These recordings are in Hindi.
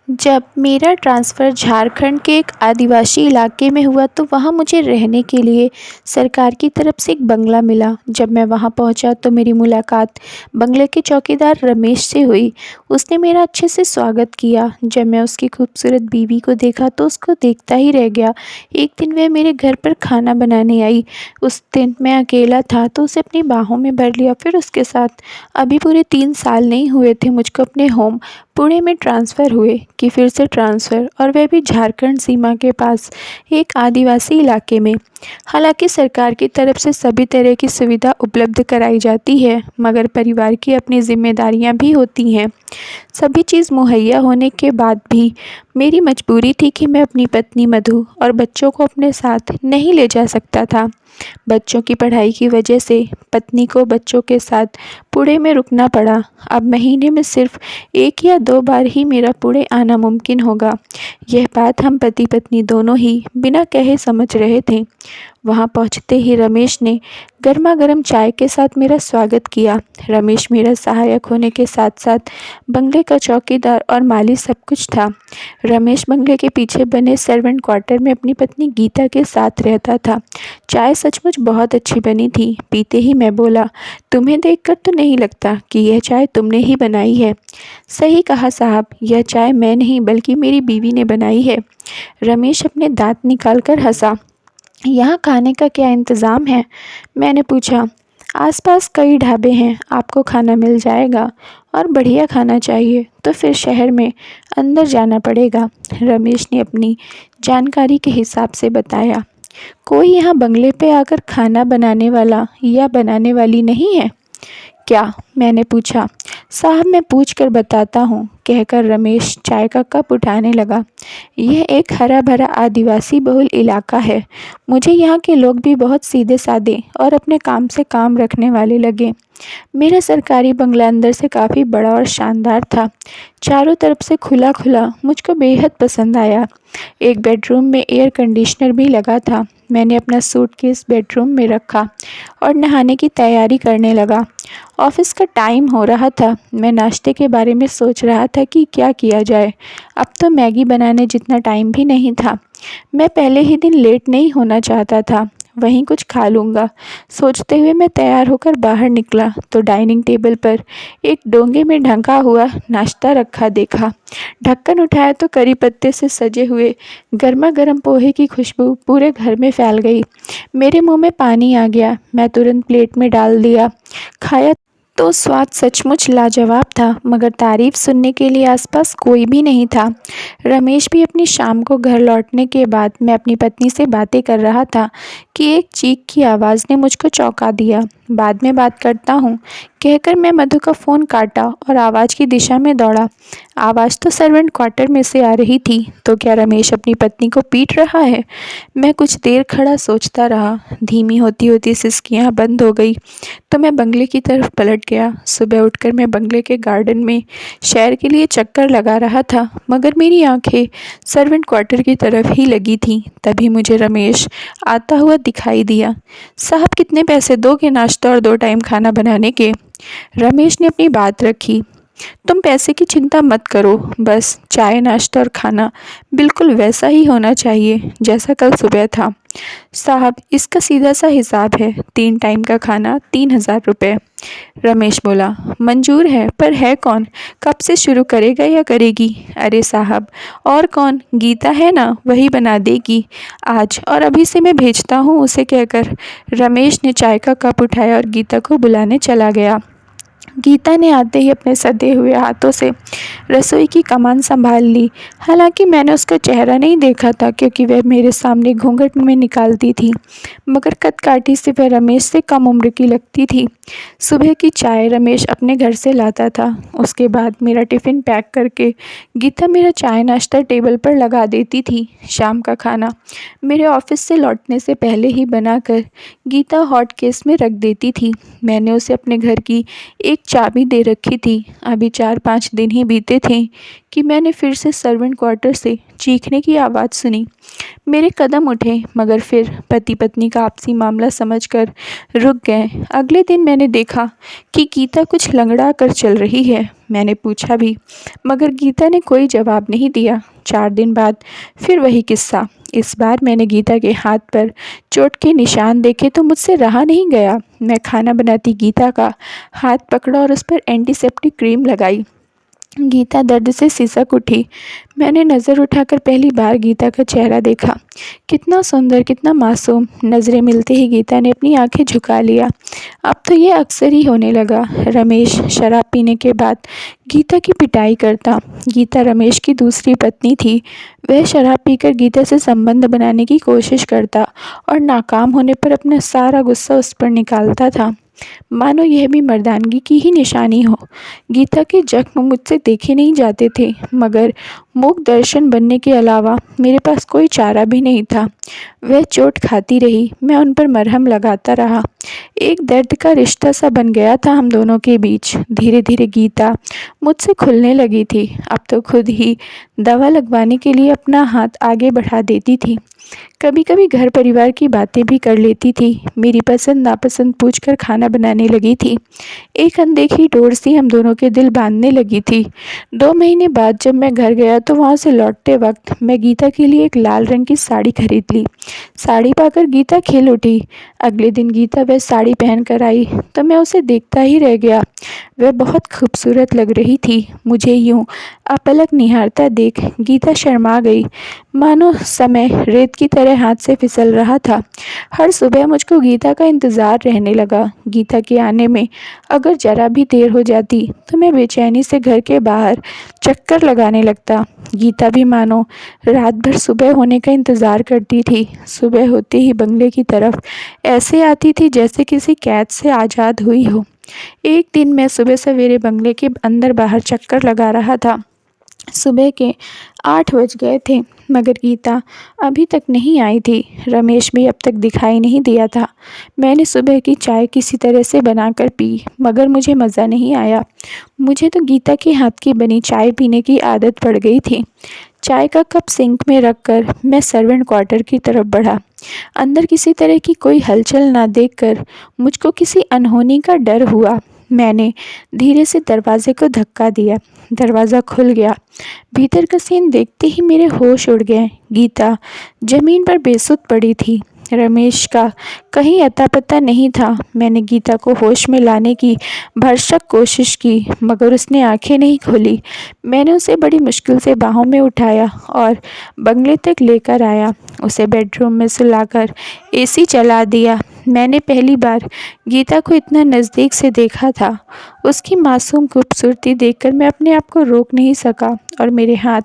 जब मेरा ट्रांसफ़र झारखंड के एक आदिवासी इलाके में हुआ तो वहाँ मुझे रहने के लिए सरकार की तरफ से एक बंगला मिला। जब मैं वहाँ पहुँचा तो मेरी मुलाकात बंगले के चौकीदार रमेश से हुई। उसने मेरा अच्छे से स्वागत किया। जब मैं उसकी खूबसूरत बीवी को देखा तो उसको देखता ही रह गया। एक दिन वह मेरे घर पर खाना बनाने आई। उस दिन मैं अकेला था तो उसे अपनी बाहों में भर लिया। फिर उसके साथ अभी पूरे 3 साल नहीं हुए थे मुझको अपने होम पुणे में ट्रांसफ़र हुए कि फिर से ट्रांसफ़र, और वह भी झारखंड सीमा के पास एक आदिवासी इलाके में। हालांकि सरकार की तरफ से सभी तरह की सुविधा उपलब्ध कराई जाती है, मगर परिवार की अपनी जिम्मेदारियां भी होती हैं। सभी चीज़ मुहैया होने के बाद भी मेरी मजबूरी थी कि मैं अपनी पत्नी मधु और बच्चों को अपने साथ नहीं ले जा सकता था। बच्चों की पढ़ाई की वजह से पत्नी को बच्चों के साथ पुणे में रुकना पड़ा। अब महीने में सिर्फ 1 या 2 बार ही मेरा पुणे आना मुमकिन होगा। यह बात हम पति पत्नी दोनों ही बिना कहे समझ रहे थे। वहाँ पहुँचते ही रमेश ने गर्मा गर्म चाय के साथ मेरा स्वागत किया। रमेश मेरा सहायक होने के साथ साथ बंगले का चौकीदार और माली सब कुछ था। रमेश बंगले के पीछे बने सर्वेंट क्वार्टर में अपनी पत्नी गीता के साथ रहता था। चाय सचमुच बहुत अच्छी बनी थी। पीते ही मैं बोला, तुम्हें देखकर तो नहीं लगता कि यह चाय तुमने ही बनाई है। सही कहा साहब, यह चाय मैं नहीं बल्कि मेरी बीवी ने बनाई है। रमेश अपने दांत निकालकर हंसा। यहाँ खाने का क्या इंतज़ाम है? मैंने पूछा। आसपास कई ढाबे हैं, आपको खाना मिल जाएगा, और बढ़िया खाना चाहिए तो फिर शहर में अंदर जाना पड़ेगा। रमेश ने अपनी जानकारी के हिसाब से बताया। कोई यहाँ बंगले पे आकर खाना बनाने वाला या बनाने वाली नहीं है क्या? मैंने पूछा। साहब मैं पूछ कर बताता हूँ, कहकर रमेश चाय का कप उठाने लगा। यह एक हरा भरा आदिवासी बहुल इलाका है। मुझे यहाँ के लोग भी बहुत सीधे साधे और अपने काम से काम रखने वाले लगे। मेरा सरकारी बंगला अंदर से काफ़ी बड़ा और शानदार था। चारों तरफ से खुला खुला मुझको बेहद पसंद आया। एक बेडरूम में एयर कंडीशनर भी लगा था। मैंने अपना सूटकेस बेडरूम में रखा और नहाने की तैयारी करने लगा। ऑफिस का टाइम हो रहा था। मैं नाश्ते के बारे में सोच रहा था कि क्या किया जाए। अब तो मैगी बनाने जितना टाइम भी नहीं था। मैं पहले ही दिन लेट नहीं होना चाहता था। वहीं कुछ खा लूँगा सोचते हुए मैं तैयार होकर बाहर निकला तो डाइनिंग टेबल पर एक डोंगे में ढका हुआ नाश्ता रखा देखा। ढक्कन उठाया तो करी पत्ते से सजे हुए गर्मा गर्म पोहे की खुशबू पूरे घर में फैल गई। मेरे मुंह में पानी आ गया। मैं तुरंत प्लेट में डाल दिया। खाया तो स्वाद सचमुच लाजवाब था, मगर तारीफ सुनने के लिए आसपास कोई भी नहीं था। रमेश भी अपनी शाम को घर लौटने के बाद मैं अपनी पत्नी से बातें कर रहा था कि एक चीख की आवाज़ ने मुझको चौंका दिया। बाद में बात करता हूँ, कहकर मैं मधु का फ़ोन काटा और आवाज़ की दिशा में दौड़ा। आवाज़ तो सर्वेंट क्वार्टर में से आ रही थी। तो क्या रमेश अपनी पत्नी को पीट रहा है? मैं कुछ देर खड़ा सोचता रहा। धीमी होती होती सिसकियाँ बंद हो गई तो मैं बंगले की तरफ पलट गया। सुबह उठकर मैं बंगले के गार्डन में सैर के लिए चक्कर लगा रहा था, मगर मेरी आंखें सर्वेंट क्वार्टर की तरफ ही लगी थीं। तभी मुझे रमेश आता हुआ दिखाई दिया। साहब कितने पैसे दोगे नाश्ता और 2 टाइम खाना बनाने के? रमेश ने अपनी बात रखी। तुम पैसे की चिंता मत करो, बस चाय नाश्ता और खाना बिल्कुल वैसा ही होना चाहिए जैसा कल सुबह था। साहब इसका सीधा सा हिसाब है, 3 टाइम का खाना 3000 रुपये। रमेश बोला, मंजूर है, पर है कौन? कब से शुरू करेगा या करेगी? अरे साहब और कौन, गीता है ना, वही बना देगी आज, और अभी से मैं भेजता हूँ उसे, कहकर रमेश ने चाय का कप उठाया और गीता को बुलाने चला गया। गीता ने आते ही अपने सधे हुए हाथों से रसोई की कमान संभाल ली। हालांकि मैंने उसका चेहरा नहीं देखा था क्योंकि वह मेरे सामने घूंघट में निकालती थी, मगर कदकाठी से वह रमेश से कम उम्र की लगती थी। सुबह की चाय रमेश अपने घर से लाता था। उसके बाद मेरा टिफ़िन पैक करके गीता मेरा चाय नाश्ता टेबल पर लगा देती थी। शाम का खाना मेरे ऑफिस से लौटने से पहले ही बनाकर गीता हॉट केस में रख देती थी। मैंने उसे अपने घर की एक चाबी दे रखी थी। अभी 4-5 दिन ही बीते थे कि मैंने फिर से सर्वेंट क्वार्टर से चीखने की आवाज़ सुनी। मेरे कदम उठे मगर फिर पति पत्नी का आपसी मामला समझकर रुक गए। अगले दिन मैंने देखा कि गीता कुछ लंगड़ा कर चल रही है। मैंने पूछा भी मगर गीता ने कोई जवाब नहीं दिया। 4 दिन बाद फिर वही किस्सा। इस बार मैंने गीता के हाथ पर चोट के निशान देखे तो मुझसे रहा नहीं गया। मैं खाना बनाती गीता का हाथ पकड़ा और उस पर एंटीसेप्टिक क्रीम लगाई। गीता दर्द से सिसक उठी। मैंने नज़र उठाकर पहली बार गीता का चेहरा देखा। कितना सुंदर, कितना मासूम। नज़रें मिलते ही गीता ने अपनी आंखें झुका लिया। अब तो ये अक्सर ही होने लगा। रमेश शराब पीने के बाद गीता की पिटाई करता। गीता रमेश की दूसरी पत्नी थी। वह शराब पीकर गीता से संबंध बनाने की कोशिश करता और नाकाम होने पर अपना सारा गुस्सा उस पर निकालता था, मानो यह भी मर्दानगी की ही निशानी हो। गीता के जख्म मुझसे देखे नहीं जाते थे मगर मूक दर्शन बनने के अलावा मेरे पास कोई चारा भी नहीं था। वह चोट खाती रही, मैं उन पर मरहम लगाता रहा। एक दर्द का रिश्ता सा बन गया था हम दोनों के बीच। धीरे धीरे गीता मुझसे खुलने लगी थी। अब तो खुद ही दवा लगवाने के लिए अपना हाथ आगे बढ़ा देती थी। कभी कभी घर परिवार की बातें भी कर लेती थी। मेरी पसंद नापसंद पूछकर खाना बनाने लगी थी। एक अनदेखी डोर सी हम दोनों के दिल बांधने लगी थी। 2 महीने बाद जब मैं घर गया तो वहाँ से लौटते वक्त मैं गीता के लिए एक लाल रंग की साड़ी खरीद ली। साड़ी पाकर गीता खिल उठी। अगले दिन गीता वह साड़ी पहन कर आई तो मैं उसे देखता ही रह गया। वह बहुत खूबसूरत लग रही थी। मुझे यूं अपलक निहारता देख गीता शर्मा गई, मानो समय रेत की तरह हाथ से फिसल रहा था। हर सुबह मुझको गीता का इंतज़ार रहने लगा। गीता के आने में अगर जरा भी देर हो जाती तो मैं बेचैनी से घर के बाहर चक्कर लगाने लगता। गीता भी मानो रात भर सुबह होने का इंतज़ार करती थी। सुबह होते ही बंगले की तरफ ऐसे आती थी जैसे किसी कैद से आज़ाद हुई हो। एक दिन मैं सुबह सवेरे बंगले के अंदर बाहर चक्कर लगा रहा था। सुबह के 8 बज गए थे मगर गीता अभी तक नहीं आई थी। रमेश भी अब तक दिखाई नहीं दिया था। मैंने सुबह की चाय किसी तरह से बनाकर पी मगर मुझे मज़ा नहीं आया। मुझे तो गीता के हाथ की बनी चाय पीने की आदत पड़ गई थी। चाय का कप सिंक में रखकर मैं सर्वेंट क्वार्टर की तरफ बढ़ा। अंदर किसी तरह की कोई हलचल ना देखकर मुझको किसी अनहोनी का डर हुआ। मैंने धीरे से दरवाजे को धक्का दिया। दरवाज़ा खुल गया। भीतर का सीन देखते ही मेरे होश उड़ गए। गीता जमीन पर बेसुध पड़ी थी। रमेश का कहीं अता पता नहीं था। मैंने गीता को होश में लाने की भरसक कोशिश की मगर उसने आंखें नहीं खोली। मैंने उसे बड़ी मुश्किल से बाहों में उठाया और बंगले तक लेकर आया। उसे बेडरूम में सुलाकर एसी चला दिया। मैंने पहली बार गीता को इतना नज़दीक से देखा था। उसकी मासूम खूबसूरती देखकर मैं अपने आप को रोक नहीं सका और मेरे हाथ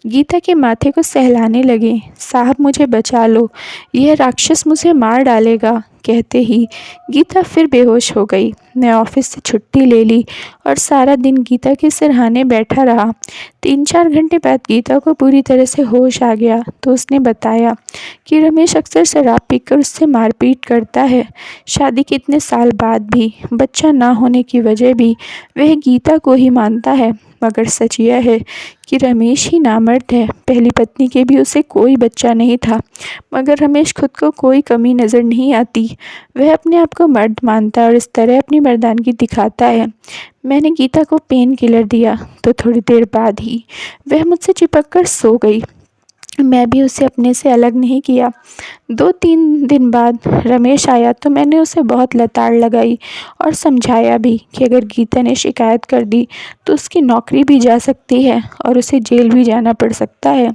गीता के माथे को सहलाने लगे। साहब मुझे बचा लो, यह राक्षस मुझे मार डालेगा, कहते ही गीता फिर बेहोश हो गई। मैं ऑफिस से छुट्टी ले ली और सारा दिन गीता के सिरहाने बैठा रहा। 3-4 घंटे बाद गीता को पूरी तरह से होश आ गया तो उसने बताया कि रमेश अक्सर शराब पीकर उससे मारपीट करता है। शादी के इतने साल बाद भी, बच्चा ना होने की वजह भी वह गीता को ही मानता है। मगर सच यह है कि रमेश ही नामर्द है। पहली पत्नी के भी उसे कोई बच्चा नहीं था मगर रमेश खुद को कोई कमी नज़र नहीं आती। वह अपने आप को मर्द मानता है और इस तरह अपनी मर्दानगी दिखाता है। मैंने गीता को पेन किलर दिया तो थोड़ी देर बाद ही वह मुझसे चिपक कर सो गई। मैं भी उसे अपने से अलग नहीं किया। 2-3 दिन बाद रमेश आया तो मैंने उसे बहुत लताड़ लगाई और समझाया भी कि अगर गीता ने शिकायत कर दी तो उसकी नौकरी भी जा सकती है और उसे जेल भी जाना पड़ सकता है।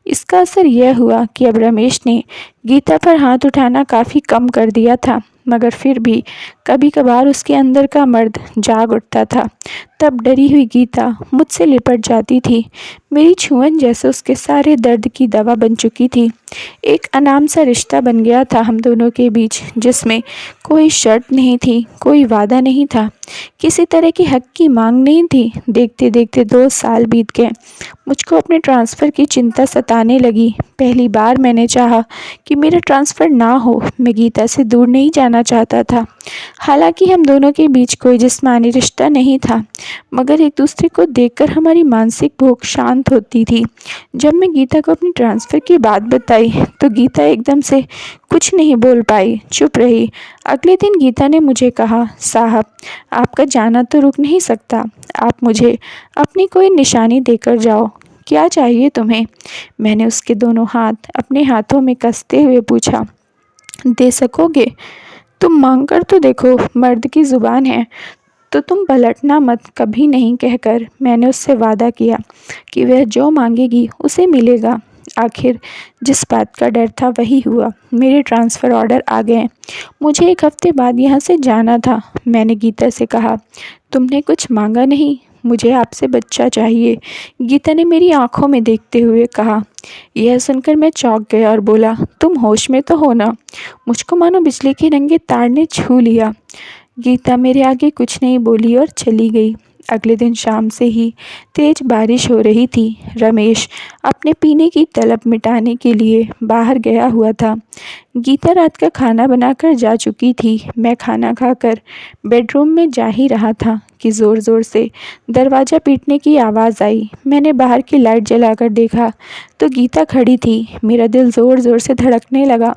इसका असर यह हुआ कि अब रमेश ने गीता पर हाथ उठाना काफ़ी कम कर दिया था मगर फिर भी कभी कभार उसके अंदर का मर्द जाग उठता था। तब डरी हुई गीता मुझसे लिपट जाती थी। मेरी छुअन जैसे उसके सारे दर्द की दवा बन चुकी थी। एक अनाम सा रिश्ता बन गया था हम दोनों के बीच जिसमें कोई शर्त नहीं थी, कोई वादा नहीं था, किसी तरह की हक की मांग नहीं थी। देखते देखते 2 साल बीत गए। मुझको अपने ट्रांसफ़र की चिंता सताने लगी। पहली बार मैंने चाहा कि मेरा ट्रांसफ़र ना हो। मैं गीता से दूर नहीं जाना चाहता था। हालांकि हम दोनों के बीच कोई जिस्मानी रिश्ता नहीं था, मगर एक दूसरे को देखकर हमारी मानसिक भूख शांत होती थी। जब मैं गीता को अपनी ट्रांसफ़र की बात बताई तो गीता एकदम से कुछ नहीं बोल पाई, चुप रही। अगले दिन गीता ने मुझे कहा, साहब, आपका जाना तो रुक नहीं सकता, आप मुझे अपनी कोई निशानी देकर जाओ। क्या चाहिए तुम्हें? मैंने उसके दोनों हाथ अपने हाथों में कसते हुए पूछा। दे सकोगे? तुम मांग कर तो देखो, मर्द की ज़ुबान है तो तुम पलटना मत, कभी नहीं कहकर मैंने उससे वादा किया कि वह जो मांगेगी उसे मिलेगा। आखिर जिस बात का डर था वही हुआ। मेरे ट्रांसफ़र ऑर्डर आ गए। मुझे एक हफ्ते बाद यहाँ से जाना था। मैंने गीता से कहा, तुमने कुछ मांगा नहीं, मुझे आपसे बच्चा चाहिए। गीता ने मेरी आंखों में देखते हुए कहा। यह सुनकर मैं चौंक गया और बोला, तुम होश में तो हो ना? मुझको मानो बिजली के रंगे तार ने छू लिया। गीता मेरे आगे कुछ नहीं बोली और चली गई। अगले दिन शाम से ही तेज बारिश हो रही थी। रमेश अपने पीने की तलब मिटाने के लिए बाहर गया हुआ था। गीता रात का खाना बनाकर जा चुकी थी। मैं खाना खाकर बेडरूम में जा ही रहा था कि ज़ोर ज़ोर से दरवाज़ा पीटने की आवाज़ आई। मैंने बाहर की लाइट जलाकर देखा तो गीता खड़ी थी। मेरा दिल ज़ोर ज़ोर से धड़कने लगा।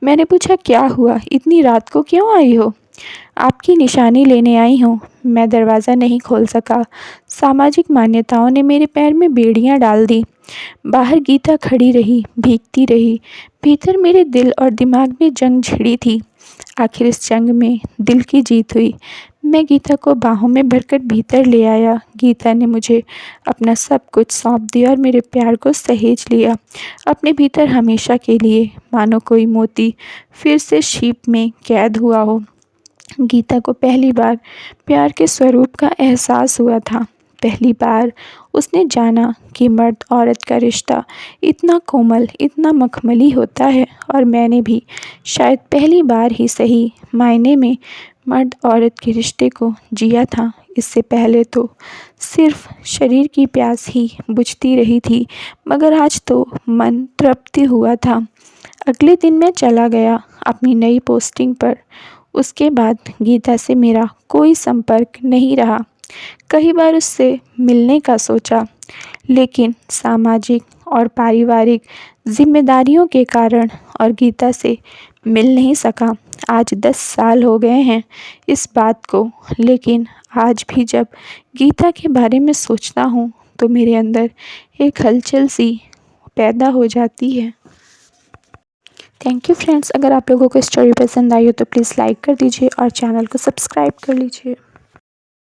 मैंने पूछा, क्या हुआ, इतनी रात को क्यों आई हो? आपकी निशानी लेने आई हूँ। मैं दरवाज़ा नहीं खोल सका। सामाजिक मान्यताओं ने मेरे पैर में बेड़ियाँ डाल दी। बाहर गीता खड़ी रही, भीगती रही। भीतर मेरे दिल और दिमाग में जंग छिड़ी थी। आखिर इस जंग में दिल की जीत हुई। मैं गीता को बाहों में भरकर भीतर ले आया। गीता ने मुझे अपना सब कुछ सौंप दिया और मेरे प्यार को सहेज लिया अपने भीतर हमेशा के लिए, मानो कोई मोती फिर से छिप में कैद हुआ हो। गीता को पहली बार प्यार के स्वरूप का एहसास हुआ था। पहली बार उसने जाना कि मर्द औरत का रिश्ता इतना कोमल, इतना मखमली होता है। और मैंने भी शायद पहली बार ही सही मायने में मर्द औरत के रिश्ते को जिया था। इससे पहले तो सिर्फ शरीर की प्यास ही बुझती रही थी, मगर आज तो मन तृप्ति हुआ था। अगले दिन मैं चला गया अपनी नई पोस्टिंग पर। उसके बाद गीता से मेरा कोई संपर्क नहीं रहा। कई बार उससे मिलने का सोचा, लेकिन सामाजिक और पारिवारिक जिम्मेदारियों के कारण और गीता से मिल नहीं सका। आज 10 साल हो गए हैं इस बात को, लेकिन आज भी जब गीता के बारे में सोचता हूँ तो मेरे अंदर एक हलचल सी पैदा हो जाती है। Thank you friends. अगर आप लोगों को स्टोरी पसंद आई हो तो प्लीज़ लाइक कर दीजिए और चैनल को सब्सक्राइब कर लीजिए।